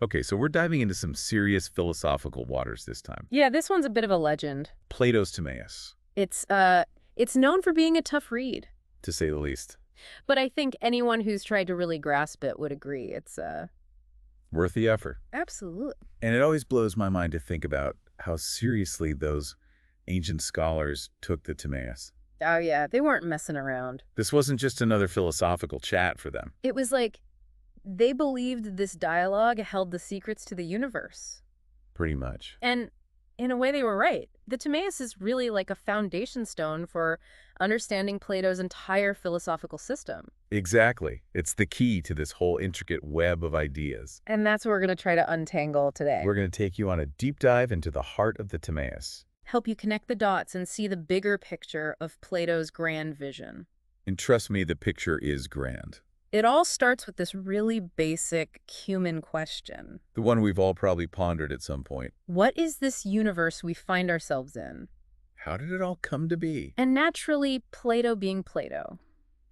Okay, so we're diving into some serious philosophical waters this time. Yeah, this one's a bit of a legend. Plato's Timaeus, It's known for being a tough read, to say the least. but I think anyone who's tried to really grasp it would agree. Worth the effort. Absolutely. And it always blows my mind to think about how seriously those ancient scholars took the Timaeus. Oh yeah, they weren't messing around. This wasn't just another philosophical chat for them. It was like they believed this dialogue held the secrets to the universe. Pretty much. And in a way, they were right. The Timaeus is really like a foundation stone for understanding Plato's entire philosophical system. Exactly. It's the key to this whole intricate web of ideas. And that's what we're going to try to untangle today. We're going to take you on a deep dive into the heart of the Timaeus. Help you connect the dots and see the bigger picture of Plato's grand vision. And trust me, the picture is grand. It all starts with this really basic human question. The one we've all probably pondered at some point. What is this universe we find ourselves in? How did it all come to be? And naturally, Plato being Plato.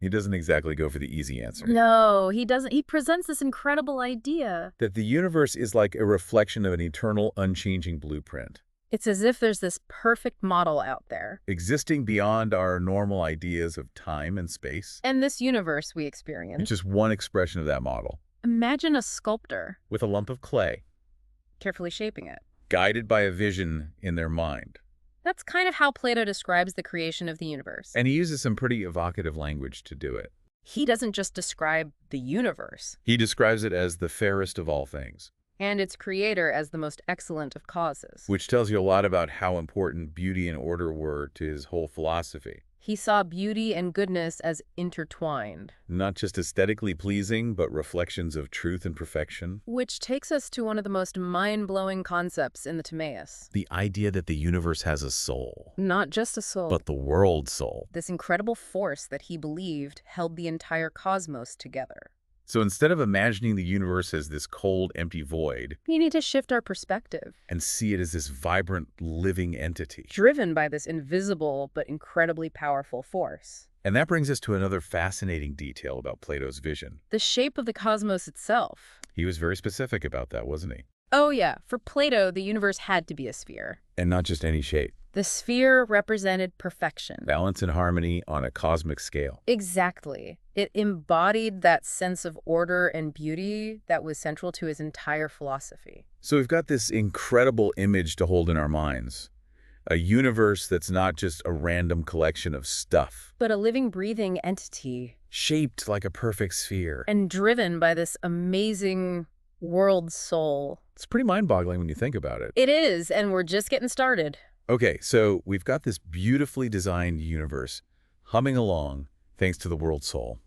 He doesn't exactly go for the easy answer. No, he doesn't. He presents this incredible idea. That the universe is like a reflection of an eternal, unchanging blueprint. It's as if there's this perfect model out there. Existing beyond our normal ideas of time and space. And this universe we experience. It's just one expression of that model. Imagine a sculptor With a lump of clay, carefully shaping it. guided by a vision in their mind. That's kind of how Plato describes the creation of the universe. And he uses some pretty evocative language to do it. He doesn't just describe the universe He describes it as the fairest of all things, and its creator as the most excellent of causes. which tells you a lot about how important beauty and order were to his whole philosophy. He saw beauty and goodness as intertwined. Not just aesthetically pleasing, but reflections of truth and perfection. Which takes us to one of the most mind-blowing concepts in the Timaeus. The idea that the universe has a soul, Not just a soul, but the world soul. this incredible force that he believed held the entire cosmos together. So instead of imagining the universe as this cold, empty void, We need to shift our perspective, and see it as this vibrant, living entity. driven by this invisible but incredibly powerful force. And that brings us to another fascinating detail about Plato's vision. The shape of the cosmos itself. He was very specific about that, wasn't he? Oh yeah, for Plato, the universe had to be a sphere. And not just any shape. The sphere represented perfection. Balance and harmony on a cosmic scale. Exactly. It embodied that sense of order and beauty that was central to his entire philosophy. So we've got this incredible image to hold in our minds. A universe that's not just a random collection of stuff. But a living, breathing entity, Shaped like a perfect sphere. and driven by this amazing world soul. It's pretty mind-boggling when you think about it. It is, and we're just getting started. Okay, so we've got this beautifully designed universe humming along thanks to the world soul.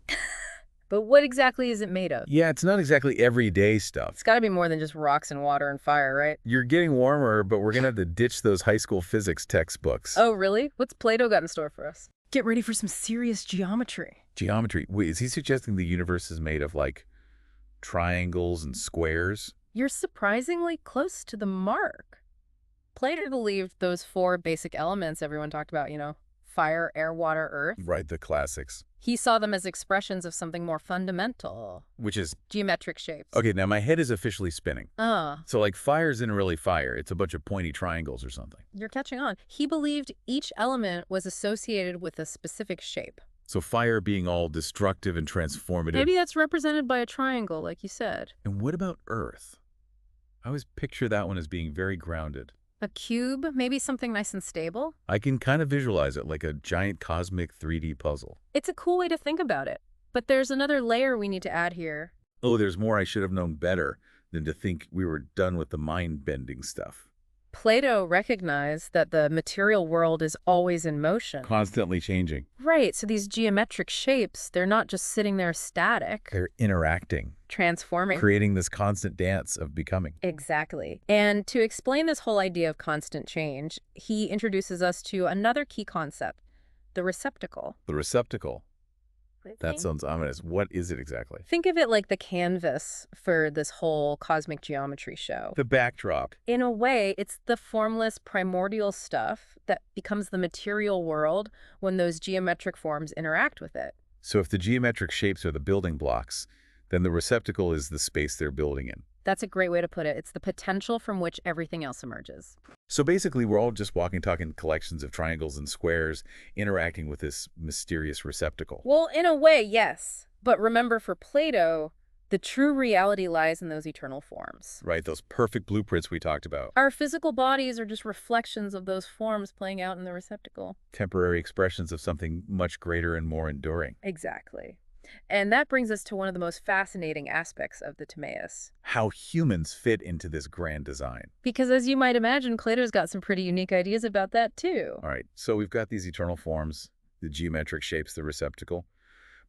But what exactly is it made of? Yeah, it's not exactly everyday stuff. It's got to be more than just rocks and water and fire, right? You're getting warmer, but we're going to have to ditch those high school physics textbooks. Oh, really? What's Plato got in store for us? Get ready for some serious geometry. Geometry. Wait, is he suggesting the universe is made of, like, triangles and squares? You're surprisingly close to the mark. Plato believed those four basic elements everyone talked about, fire, air, water, earth. Right, the classics. He saw them as expressions of something more fundamental. Which is... Geometric shapes. Okay, now my head is officially spinning. Ah, So, like, fire isn't really fire. It's a bunch of pointy triangles or something. you're catching on. He believed each element was associated with a specific shape. So fire being all destructive and transformative. Maybe that's represented by a triangle, like you said. And what about Earth? I always picture that one as being very grounded. A cube, maybe something nice and stable. I can kind of visualize it like a giant cosmic 3D puzzle. It's a cool way to think about it. But there's another layer we need to add here. Oh, there's more I should have known better than to think we were done with the mind-bending stuff. Plato recognized that the material world is always in motion. Constantly changing. Right, so these geometric shapes, they're not just sitting there static, They're interacting, transforming. creating this constant dance of becoming. Exactly. And to explain this whole idea of constant change, he introduces us to another key concept, the receptacle. The receptacle. That sounds ominous. What is it exactly? Think of it like the canvas for this whole cosmic geometry show. The backdrop. In a way, it's the formless primordial stuff that becomes the material world when those geometric forms interact with it. So if the geometric shapes are the building blocks, then the receptacle is the space they're building in. That's a great way to put it. It's the potential from which everything else emerges. So basically, we're all just walking, talking collections of triangles and squares interacting with this mysterious receptacle. Well, in a way, yes. But remember, for Plato, the true reality lies in those eternal forms. Right, those perfect blueprints we talked about. Our physical bodies are just reflections of those forms playing out in the receptacle. Temporary expressions of something much greater and more enduring. Exactly. And that brings us to one of the most fascinating aspects of the Timaeus. How humans fit into this grand design. Because as you might imagine, Plato's got some pretty unique ideas about that too. All right, so we've got these eternal forms, the geometric shapes, the receptacle.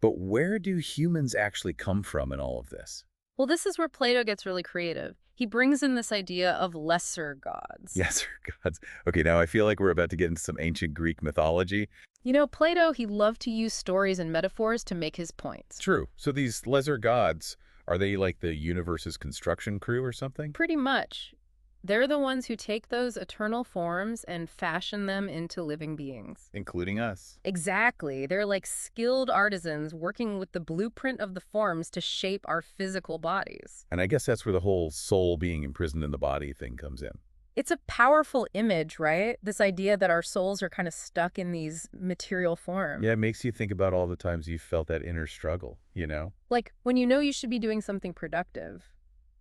But where do humans actually come from in all of this? Well, this is where Plato gets really creative. He brings in this idea of lesser gods. Yes, gods. Okay, now I feel like we're about to get into some ancient Greek mythology. You know, Plato, he loved to use stories and metaphors to make his points. True. So these lesser gods, are they like the universe's construction crew or something? Pretty much. They're the ones who take those eternal forms and fashion them into living beings. Including us. Exactly. They're like skilled artisans working with the blueprint of the forms to shape our physical bodies. And I guess that's where the whole soul being imprisoned in the body thing comes in. It's a powerful image, right? This idea that our souls are kind of stuck in these material forms. Yeah, it makes you think about all the times you felt that inner struggle, you know? Like when you know you should be doing something productive,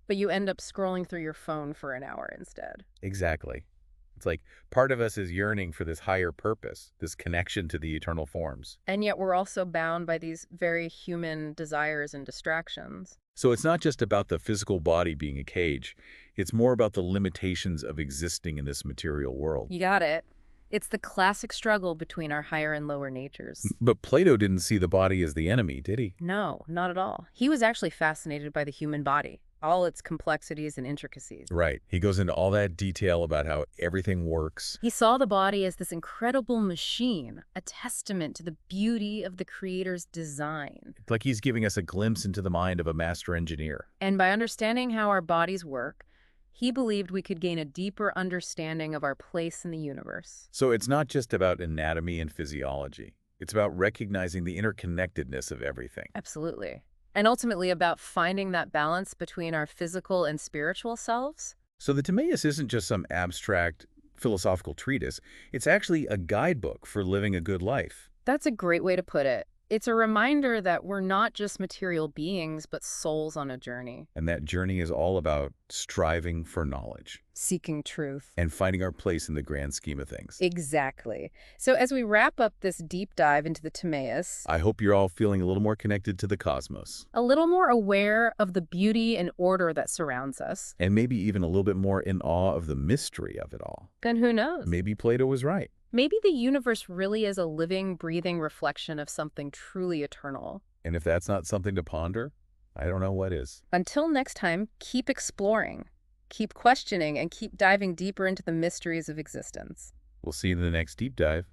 but you end up scrolling through your phone for an hour instead. Exactly. It's like part of us is yearning for this higher purpose, this connection to the eternal forms. And yet we're also bound by these very human desires and distractions. So it's not just about the physical body being a cage. It's more about the limitations of existing in this material world. You got it. It's the classic struggle between our higher and lower natures. But Plato didn't see the body as the enemy, did he? No, not at all. He was actually fascinated by the human body, all its complexities and intricacies. Right. He goes into all that detail about how everything works. He saw the body as this incredible machine, a testament to the beauty of the creator's design. It's like he's giving us a glimpse into the mind of a master engineer. And by understanding how our bodies work, he believed we could gain a deeper understanding of our place in the universe. So it's not just about anatomy and physiology. It's about recognizing the interconnectedness of everything. Absolutely. And ultimately about finding that balance between our physical and spiritual selves. So the Timaeus isn't just some abstract philosophical treatise. It's actually a guidebook for living a good life. That's a great way to put it. It's a reminder that we're not just material beings, but souls on a journey. And that journey is all about striving for knowledge. Seeking truth. And finding our place in the grand scheme of things. Exactly. So as we wrap up this deep dive into the Timaeus, I hope you're all feeling a little more connected to the cosmos. a little more aware of the beauty and order that surrounds us. And maybe even a little bit more in awe of the mystery of it all. And who knows? Maybe Plato was right. Maybe the universe really is a living, breathing reflection of something truly eternal. And if that's not something to ponder, I don't know what is. Until next time, keep exploring, keep questioning, and keep diving deeper into the mysteries of existence. We'll see you in the next deep dive.